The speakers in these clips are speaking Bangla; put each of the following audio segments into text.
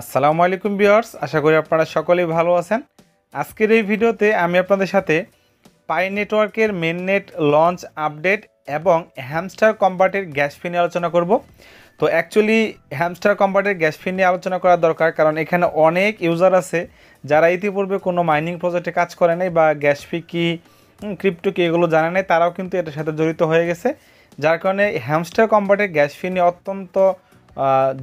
আসসালামু আলাইকুম ভিউয়ার্স, আশা করি আপনারা সকলেই ভালো আছেন। আজকের এই ভিডিওতে আমি আপনাদের সাথে পাই নেটওয়ার্কের মেইননেট লঞ্চ আপডেট এবং হ্যামস্টার কম্বাটের গ্যাস ফি নিয়ে আলোচনা করব। তো অ্যাকচুয়ালি হ্যামস্টার কম্বাটের গ্যাস ফি নিয়ে আলোচনা করা দরকার, কারণ এখানে অনেক ইউজার আছে যারা ইতিপূর্বে কোনো মাইনিং প্রজেক্টে কাজ করে নাই বা গ্যাস ফি কি ক্রিপ্টো কি এগুলো জানে নাই, তারাও কিন্তু এটার সাথে জড়িত হয়ে গেছে। যার কারণে হ্যামস্টার কম্বাটের গ্যাস ফি নিয়ে অত্যন্ত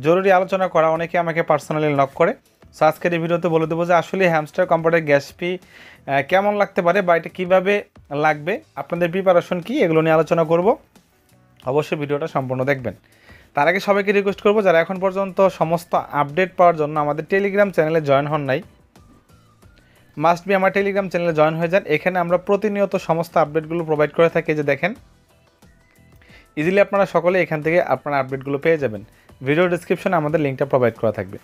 জরুরি আলোচনা করা। অনেকে আমাকে পার্সোনালি নক করে। সো আজকের এই ভিডিওতে বলে দেবো যে আসলে হ্যামস্টার কম্বাটের গ্যাস ফি কেমন লাগতে পারে বা এটা কীভাবে লাগবে, আপনাদের প্রিপারেশন কী, এগুলো নিয়ে আলোচনা করব। অবশ্যই ভিডিওটা সম্পূর্ণ দেখবেন। তার আগে সবাইকে রিকোয়েস্ট করবো, যারা এখন পর্যন্ত সমস্ত আপডেট পাওয়ার জন্য আমাদের টেলিগ্রাম চ্যানেলে জয়েন হন নাই, মাস্ট বি আমার টেলিগ্রাম চ্যানেলে জয়েন হয়ে যান। এখানে আমরা প্রতিনিয়ত সমস্ত আপডেটগুলো প্রোভাইড করে থাকি। যে দেখেন, ইজিলি আপনারা সকলে এখান থেকে আপনারা আপডেটগুলো পেয়ে যাবেন। ভিডিও ডিসক্রিপশনে আমাদের লিঙ্কটা প্রোভাইড করা থাকবে।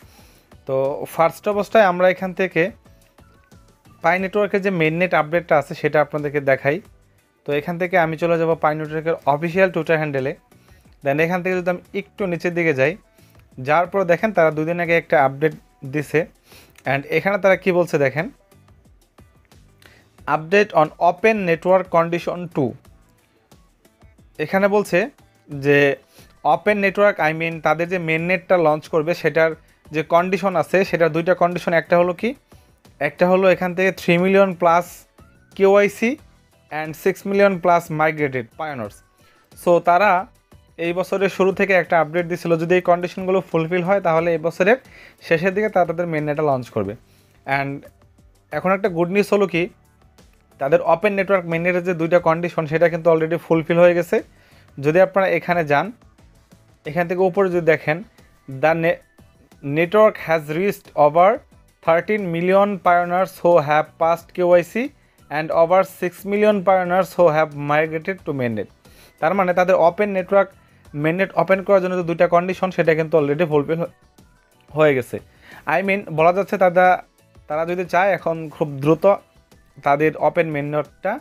তো ফার্স্ট অবস্থায় আমরা এখান থেকে পাই নেটওয়ার্কের যে মেইননেট আপডেটটা আছে সেটা আপনাদেরকে দেখাই। তো এখান থেকে আমি চলে যাব পাই নেটওয়ার্কের অফিসিয়াল টুইটার হ্যান্ডেলে। দেন এখান থেকে যদি আমি একটু নিচের দিকে যাই, যার পর দেখেন তারা দুদিন আগে একটা আপডেট দিছে। অ্যান্ড এখানে তারা কি বলছে দেখেন, update on open network condition 2। এখানে বলছে যে ওপেন নেটওয়ার্ক তাদের যে মেইননেটটা লঞ্চ করবে সেটার যে কন্ডিশন আছে সেটার দুইটা কন্ডিশন। একটা হলো কি, একটা হলো এখান থেকে 3 million plus KYC and 6 million plus migrated pioneers. So তারা এই বছরের শুরু থেকে একটা আপডেট দিছিল, যদি এই কন্ডিশনগুলো ফুলফিল হয় তাহলে এই বছরের শেষের দিকে তারা তাদের মেইননেটটা লঞ্চ করবে। অ্যান্ড এখন একটা গুড নিউজ হলো কি, তাদের ওপেন নেটওয়ার্ক মেইননেটের যে দুইটা কন্ডিশন সেটা কিন্তু অলরেডি ফুলফিল হয়ে গেছে। যদি আপনারা এখানে যান, এখান থেকে উপরে যদি দেখেন, the network has reached over 13 million pioneers who have passed KYC and over 6 million pioneers who have migrated to mainnet. তার মানে তাদের ওপেন নেটওয়ার্ক মেইননেট ওপেন করার জন্য যে দুইটা কন্ডিশন সেটা কিন্তু অলরেডি ফুলফিল হয়ে গেছে। বলা যাচ্ছে তারা যদি চায় এখন খুব দ্রুত তাদের ওপেন মেইননেটটা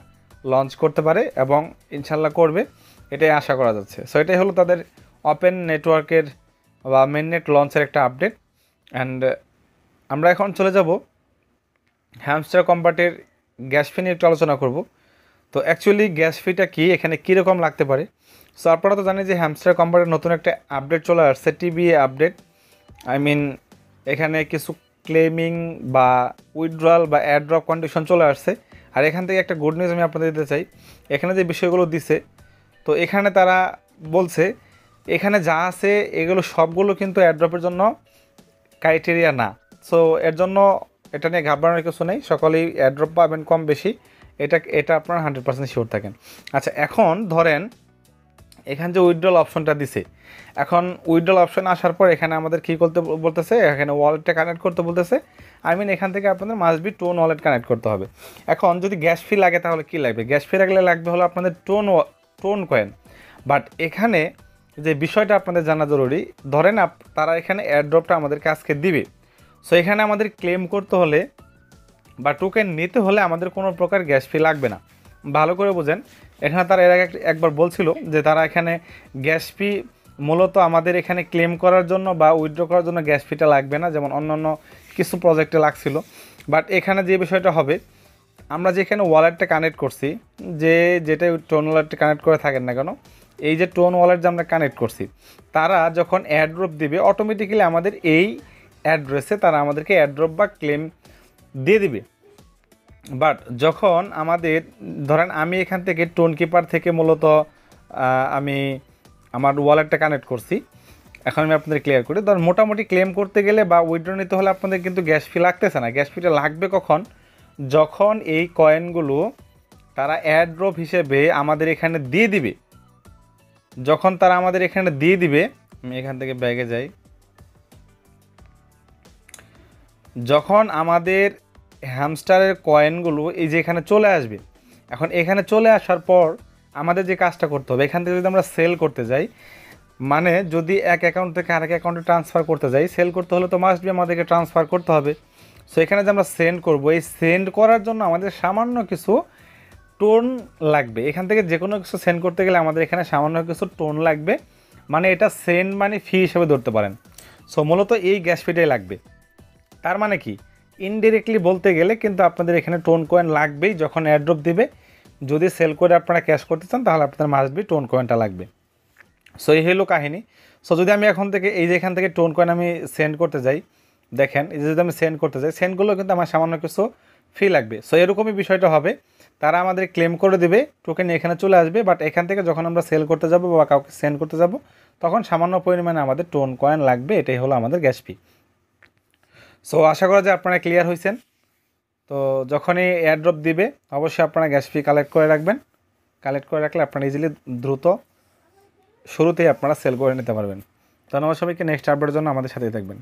লঞ্চ করতে পারে এবং ইনশাল্লাহ করবে, এটাই আশা করা যাচ্ছে। সো এটাই হলো তাদের ওপেন নেটওয়ার্কের বা মেইননেট লঞ্চের একটা আপডেট। অ্যান্ড আমরা এখন চলে যাব হ্যামস্টার কম্বাটের গ্যাস ফি নিয়ে একটু আলোচনা করব। তো অ্যাকচুয়ালি গ্যাস ফিটা কী, এখানে কীরকম লাগতে পারে। সো আপনারা তো জানেন যে হ্যামস্টার কম্বাটের নতুন একটা আপডেট চলে আসছে, টিবিএ আপডেট। এখানে কিছু ক্লেমিং বা উইথড্রয়াল বা অ্যাড্রপ কন্ডিশন চলে আসছে। আর এখান থেকে একটা গুড নিউজ আমি আপনাদের দিতে চাই। এখানে যে বিষয়গুলো দিছে, তো এখানে তারা বলছে এখানে যা আছে এগুলো সবগুলো কিন্তু অ্যাড্রপের জন্য ক্রাইটেরিয়া না। সো এর জন্য এটা নিয়ে ঘাবড়ানোর কিছু নেই, সকলেই অ্যাড্রপ পাবেন কম বেশি, এটা আপনারা 100% শিওর থাকেন। আচ্ছা, এখন ধরেন এখানে যে উইথড্রল অপশনটা দিছে, এখন উইথড্রল অপশন আসার পর এখানে আমাদের কী করতে বলতেছে, এখানে ওয়ালেটটা কানেক্ট করতে বলতেছে। এখান থেকে আপনাদের must be tone wallet connect করতে হবে। এখন যদি গ্যাস ফি লাগে তাহলে কী লাগবে, গ্যাস ফি লাগবে হলো আপনাদের টোন কয়েন। বাট এখানে যে বিষয়টা আপনাদের জানা জরুরি, ধরেন তারা এখানে এয়ারড্রপটা আমাদেরকে আজকে দিবে। সো এখানে আমাদের ক্লেম করতে হলে বা টোকেন নিতে হলে আমাদের কোনো প্রকার গ্যাস ফি লাগবে না। ভালো করে বোঝেন, এখানে তারা এর আগে একবার বলছিল যে তারা এখানে গ্যাস ফি মূলত আমাদের এখানে ক্লেম করার জন্য বা উইথড্র করার জন্য গ্যাস ফিটা লাগবে না, যেমন অন্যান্য কিছু প্রজেক্টে লাগছিল। বাট এখানে যে বিষয়টা হবে, আমরা যেখানে ওয়ালেটটা কানেক্ট করছি, যেটা টোন ওয়ালেটটা কানেক্ট করে থাকেন না কেন, এই যে টোন ওয়ালেট যে আমরা কানেক্ট করছি, তারা যখন অ্যাড্রপ দিবে অটোমেটিক্যালি আমাদের এই অ্যাড্রেসে তারা আমাদেরকে অ্যাড্রপ বা ক্লেম দিয়ে দিবে। বাট যখন আমাদের ধরেন আমি এখান থেকে টোন কিপার থেকে মূলত আমি আমার ওয়ালেটটা কানেক্ট করছি, এখন আমি আপনাদের ক্লিয়ার করি। ধর মোটামুটি ক্লেম করতে গেলে বা উইথড্র নিতে হলে আপনাদের কিন্তু গ্যাস ফি লাগতেছে না। গ্যাস ফিটা লাগবে কখন, যখন এই কয়েনগুলো তারা অ্যাড্রপ হিসেবে আমাদের এখানে দিয়ে দিবে। যখন তারা আমাদের এখানে দিয়ে দিবে, আমি এখান থেকে ব্যাগে যাই, যখন আমাদের হ্যামস্টারের কয়েনগুলো এই যে এখানে চলে আসবে, এখন এখানে চলে আসার পর আমাদের যে কাজটা করতে হবে, এখান থেকে যদি আমরা সেল করতে যাই, মানে যদি এক অ্যাকাউন্ট থেকে আরেক অ্যাকাউন্টে ট্রান্সফার করতে যাই, সেল করতে হলে তো মাস্ট বি আমাদেরকে ট্রান্সফার করতে হবে। সো এখানে যে আমরা সেন্ড করব, এই সেন্ড করার জন্য আমাদের সামান্য কিছু টোন লাগবে। এখান থেকে যে কোনো কিছু সেন্ড করতে গেলে আমাদের এখানে সামান্য কিছু টোন লাগবে, মানে এটা সেন্ড মানে ফি হিসেবে ধরতে পারেন। সো মূলত এই গ্যাস ফিটাই লাগবে। তার মানে কি, ইনডিরেক্টলি বলতে গেলে কিন্তু আপনাদের এখানে টোন কয়েন লাগবেই যখন এয়ারড্রপ দিবে। যদি সেল করে আপনারা ক্যাশ করতে চান তাহলে আপনাদের মাস্ট বি টোন কয়েনটা লাগবে। সো এই হলো কাহিনী। সো যদি আমি এখন থেকে এই যে এখান থেকে টোন কয়েন আমি সেন্ড করতে যাই, দেখেন এই যে যদি আমি সেন্ড করতে যাই, সেন্ডগুলো কিন্তু আমার সামান্য কিছু ফি লাগবে। সো এরকমই বিষয়টা হবে, তারা আমাদের ক্লেম করে দেবে, টোকেন এখানে চলে আসবে, বাট এখান থেকে যখন আমরা সেল করতে যাব বা কাউকে সেন্ড করতে যাব তখন সামান্য পরিমাণে আমাদের টোন কয়েন লাগবে। এটাই হলো আমাদের গ্যাস ফি। সো আশা করা যায় আপনারা ক্লিয়ার হয়েছেন। তো যখনই এয়ারড্রপ দিবে অবশ্যই আপনারা গ্যাস ফি কালেক্ট করে রাখবেন। কালেক্ট করে রাখলে আপনারা ইজিলি দ্রুত শুরুতেই আপনারা সেল করে নিতে পারবেন। ধন্যবাদ সবাইকে। নেক্সট আপডেটের জন্য আমাদের সাথেই থাকবেন।